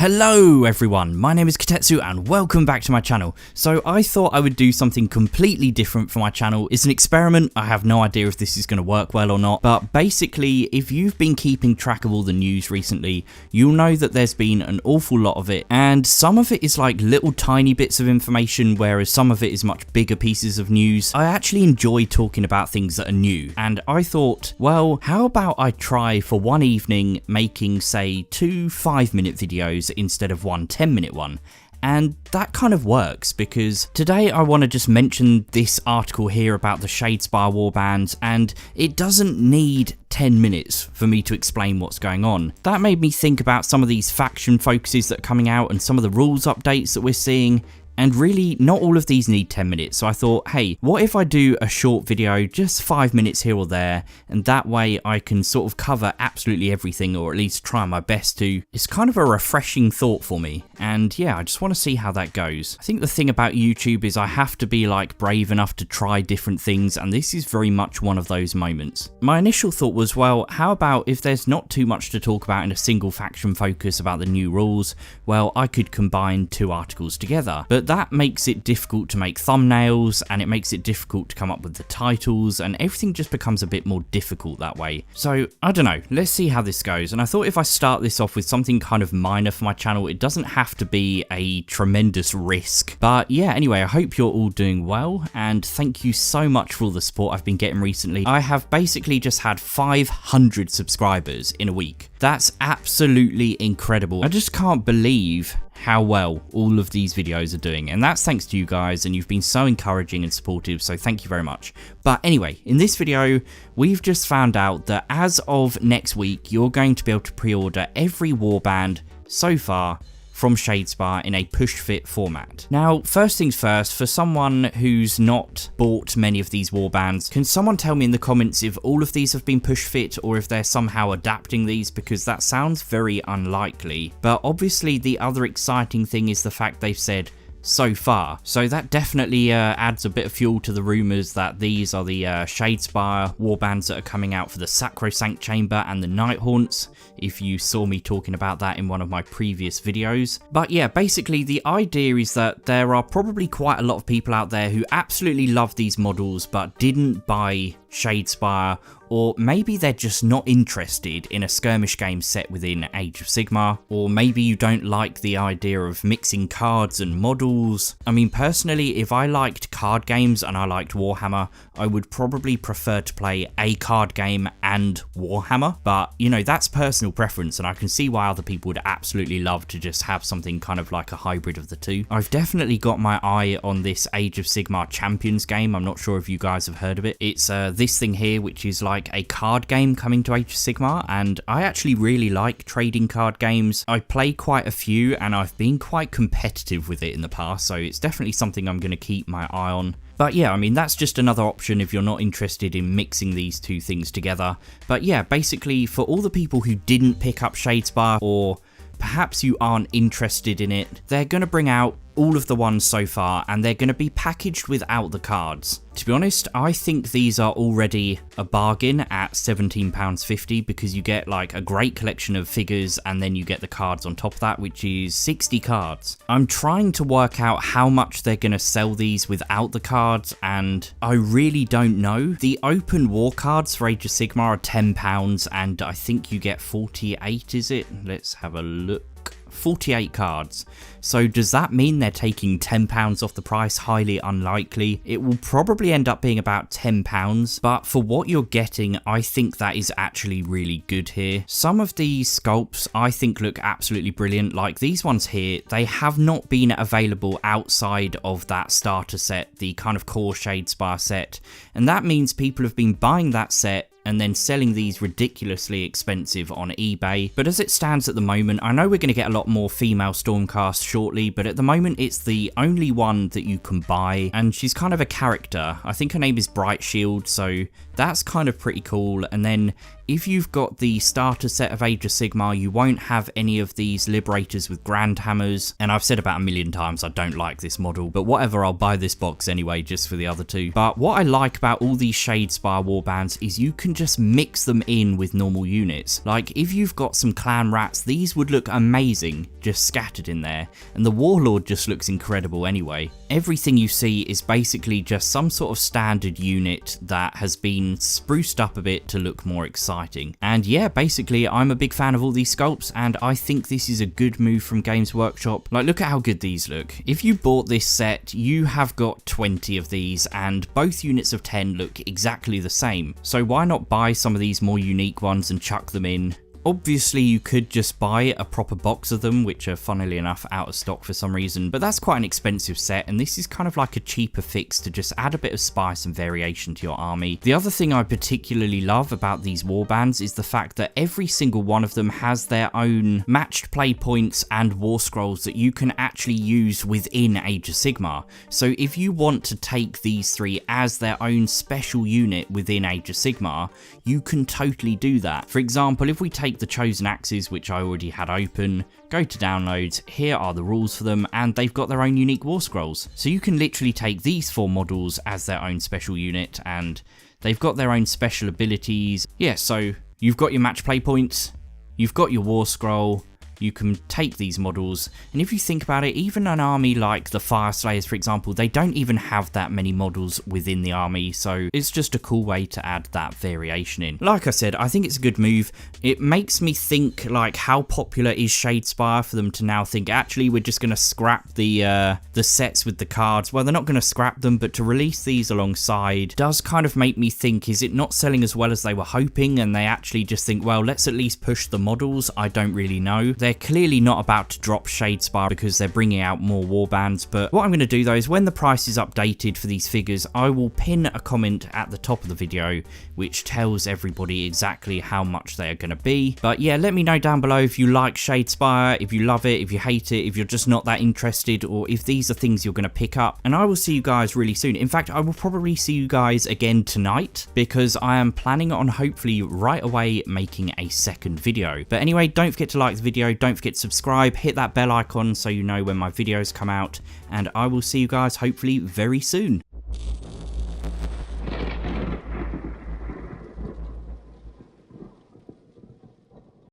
Hello everyone, my name is Kitetsu and welcome back to my channel. So I thought I would do something completely different for my channel. It's an experiment, I have no idea if this is going to work well or not, but basically if you've been keeping track of all the news recently, you'll know that there's been an awful lot of it, and some of it is like little tiny bits of information, whereas some of it is much bigger pieces of news. I actually enjoy talking about things that are new, and I thought, well, how about I try for one evening making, say, 2 5-minute videos instead of one 10-minute one. And that kind of works because today I want to just mention this article here about the Shadespire warbands, and it doesn't need 10 minutes for me to explain what's going on. That made me think about some of these faction focuses that are coming out and some of the rules updates that we're seeing. And really, not all of these need 10 minutes, so I thought, hey, what if I do a short video, just 5 minutes here or there, and that way I can sort of cover absolutely everything, or at least try my best to. It's kind of a refreshing thought for me, and yeah, I just want to see how that goes. I think the thing about YouTube is I have to be like brave enough to try different things, and this is very much one of those moments. My initial thought was, well, how about if there's not too much to talk about in a single faction focus about the new rules, well, I could combine 2 articles together. But that makes it difficult to make thumbnails, and it makes it difficult to come up with the titles, and everything just becomes a bit more difficult that way. So I don't know, let's see how this goes. And I thought if I start this off with something kind of minor for my channel, it doesn't have to be a tremendous risk. But yeah, anyway, I hope you're all doing well, and thank you so much for all the support I've been getting recently. I have basically just had 500 subscribers in a week. That's absolutely incredible. I just can't believe how well all of these videos are doing, and that's thanks to you guys, and you've been so encouraging and supportive, so thank you very much. But anyway, in this video we've just found out that as of next week you're going to be able to pre-order every warband so far from Shadespire in a push-fit format. Now, first things first, for someone who's not bought many of these warbands, can someone tell me in the comments if all of these have been push-fit or if they're somehow adapting these, because that sounds very unlikely. But obviously the other exciting thing is the fact they've said so far, so that definitely adds a bit of fuel to the rumours that these are the Shadespire warbands that are coming out for the Sacrosanct Chamber and the Night Haunts, if you saw me talking about that in one of my previous videos. But yeah, basically the idea is that there are probably quite a lot of people out there who absolutely love these models but didn't buy Shadespire, or maybe they're just not interested in a skirmish game set within Age of Sigmar, or maybe you don't like the idea of mixing cards and models. I mean, personally, if I liked card games and I liked Warhammer, I would probably prefer to play a card game and Warhammer, but you know, that's personal preference, and I can see why other people would absolutely love to just have something kind of like a hybrid of the two. I've definitely got my eye on this Age of Sigmar Champions game. I'm not sure if you guys have heard of it. It's this thing here, which is like a card game coming to Age of Sigmar, and I actually really like trading card games. I play quite a few and I've been quite competitive with it in the past, so it's definitely something I'm going to keep my eye on. But yeah, I mean, that's just another option if you're not interested in mixing these two things together. But yeah, basically for all the people who didn't pick up Shadespire, or perhaps you aren't interested in it, they're going to bring out all of the ones so far, and they're going to be packaged without the cards. To be honest, I think these are already a bargain at £17.50, because you get like a great collection of figures and then you get the cards on top of that, which is 60 cards. I'm trying to work out how much they're going to sell these without the cards, and I really don't know. The open war cards for Age of Sigmar are £10, and I think you get 48, is it? Let's have a look. 48 cards. So does that mean they're taking £10 off the price? Highly unlikely. It will probably end up being about £10, but for what you're getting, I think that is actually really good here. Some of these sculpts I think look absolutely brilliant, like these ones here. They have not been available outside of that starter set, the kind of core Shadespire set, and that means people have been buying that set and then selling these ridiculously expensive on eBay. But as it stands at the moment, I know we're going to get a lot more female Stormcast shortly, but at the moment it's the only one that you can buy, and she's kind of a character. I think her name is Bright Shield, so that's kind of pretty cool. And then if you've got the starter set of Age of Sigmar, you won't have any of these Liberators with Grand Hammers. And I've said about a million times I don't like this model, but whatever, I'll buy this box anyway just for the other two. But what I like about all these Shadespire warbands is you can just mix them in with normal units. Like if you've got some clan rats, these would look amazing just scattered in there, and the Warlord just looks incredible anyway. Everything you see is basically just some sort of standard unit that has been spruced up a bit to look more exciting. And yeah, basically I'm a big fan of all these sculpts, and I think this is a good move from Games Workshop. Like, look at how good these look. If you bought this set, you have got 20 of these, and both units of 10 look exactly the same. So why not buy some of these more unique ones and chuck them in? Obviously you could just buy a proper box of them, which are funnily enough out of stock for some reason, but that's quite an expensive set, and this is kind of like a cheaper fix to just add a bit of spice and variation to your army. The other thing I particularly love about these warbands is the fact that every single one of them has their own matched play points and war scrolls that you can actually use within Age of Sigmar. So if you want to take these three as their own special unit within Age of Sigmar, you can totally do that. For example, if we take the Chosen Axes, which I already had open, go to downloads, here are the rules for them, and they've got their own unique war scrolls. So you can literally take these 4 models as their own special unit, and they've got their own special abilities. Yeah, so you've got your match play points, you've got your war scroll, you can take these models, and if you think about it, even an army like the Fire Slayers, for example, they don't even have that many models within the army, so it's just a cool way to add that variation in. Like I said, I think it's a good move. It makes me think, like, how popular is Shadespire for them to now think, actually, we're just going to scrap the sets with the cards. Well, they're not going to scrap them, but to release these alongside does kind of make me think, is it not selling as well as they were hoping, and they actually just think, well, let's at least push the models? I don't really know. They're clearly not about to drop Shadespire because they're bringing out more warbands, but what I'm going to do though is when the price is updated for these figures, I will pin a comment at the top of the video which tells everybody exactly how much they are going to be. But yeah, let me know down below if you like Shadespire, if you love it, if you hate it, if you're just not that interested, or if these are things you're going to pick up. And I will see you guys really soon. In fact, I will probably see you guys again tonight because I am planning on hopefully right away making a second video. But anyway, don't forget to like the video, don't forget to subscribe, hit that bell icon so you know when my videos come out, and I will see you guys hopefully very soon.